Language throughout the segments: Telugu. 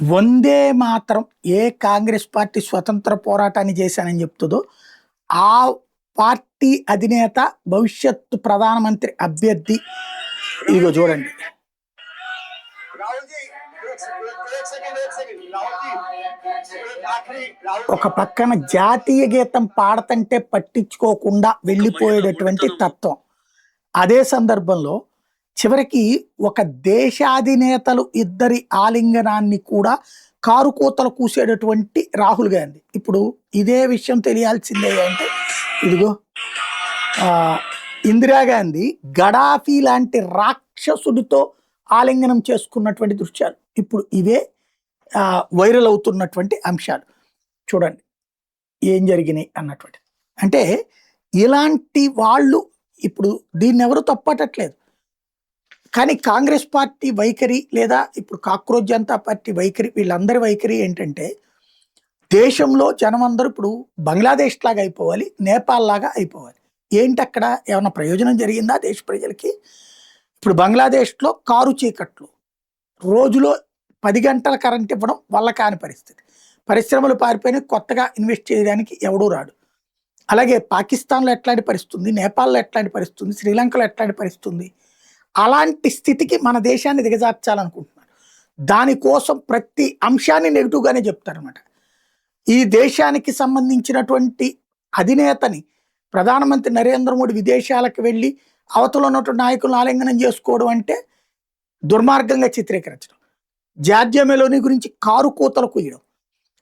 వందే మాత్రం ఏ కాంగ్రెస్ పార్టీ స్వతంత్ర పోరాటాన్ని చేశానని చెప్తుందో ఆ పార్టీ అధినేత భవిష్యత్తు ప్రధానమంత్రి అభ్యర్థి ఇదిగో చూడండి. ఒక పక్కన జాతీయ గీతం పాడతంటే పట్టించుకోకుండా వెళ్ళిపోయేటటువంటి తత్వం. అదే సందర్భంలో చివరికి ఒక దేశాధినేతలు ఇద్దరి ఆలింగనాన్ని కూడా కారుకోతలు కూసేటటువంటి రాహుల్ గాంధీ. ఇప్పుడు ఇదే విషయం తెలియాల్సిందే అంటే ఇదిగో ఇందిరాగాంధీ గడాఫీ లాంటి రాక్షసుడితో ఆలింగనం చేసుకున్నటువంటి దృశ్యాలు ఇప్పుడు ఇవే వైరల్ అవుతున్నటువంటి అంశాలు. చూడండి ఏం జరిగినాయి అన్నటువంటి. అంటే ఇలాంటి వాళ్ళు ఇప్పుడు దీన్ని ఎవరు తప్పటట్లేదు. కానీ కాంగ్రెస్ పార్టీ వైఖరి లేదా ఇప్పుడు కాక్రోచ్ జనతా పార్టీ వైఖరి, వీళ్ళందరి వైఖరి ఏంటంటే దేశంలో జనం అందరూ ఇప్పుడు బంగ్లాదేశ్ లాగా అయిపోవాలి, నేపాల్ లాగా అయిపోవాలి. ఏంటి అక్కడ ఏమైనా ప్రయోజనం జరిగిందా దేశ ప్రజలకి? ఇప్పుడు బంగ్లాదేశ్లో కారు చీకట్లు, రోజులో 10 గంటల కరెంట్ ఇవ్వడం వల్ల కాని పరిస్థితి. పరిశ్రమలు పారిపోయిన కొత్తగా ఇన్వెస్ట్ చేయడానికి ఎవడూ రాడు. అలాగే పాకిస్తాన్లో ఎట్లాంటి పరిస్థితుంది, నేపాల్లో ఎట్లాంటి పరిస్థితుంది, శ్రీలంకలో ఎట్లాంటి పరిస్థితుంది. అలాంటి స్థితికి మన దేశాన్ని దిగజార్చాలనుకుంటున్నారు. దానికోసం ప్రతి అంశాన్ని నెగిటివ్గానే చెప్తారనమాట. ఈ దేశానికి సంబంధించినటువంటి అధినేతని ప్రధానమంత్రి నరేంద్ర మోడీ విదేశాలకు వెళ్ళి అవతల ఉన్నటువంటి నాయకులను ఆలింగనం చేసుకోవడం అంటే దుర్మార్గంగా చిత్రీకరించడం, జార్జియా మెలోనీ గురించి కారు కూతలు కుయ్యడం,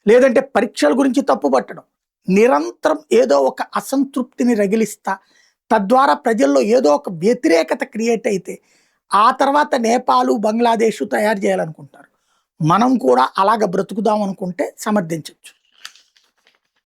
లేదంటే పరీక్షల గురించి తప్పుపట్టడం, నిరంతరం ఏదో ఒక అసంతృప్తిని రగిలిస్తా తద్వారా ప్రజల్లో ఏదో ఒక వ్యతిరేకత క్రియేట్ అయితే ఆ తర్వాత నేపాల్, బంగ్లాదేశ్ తయారు చేయాలనుకుంటారు. మనం కూడా అలాగ బ్రతుకుదాం అనుకుంటే సమర్థించవచ్చు.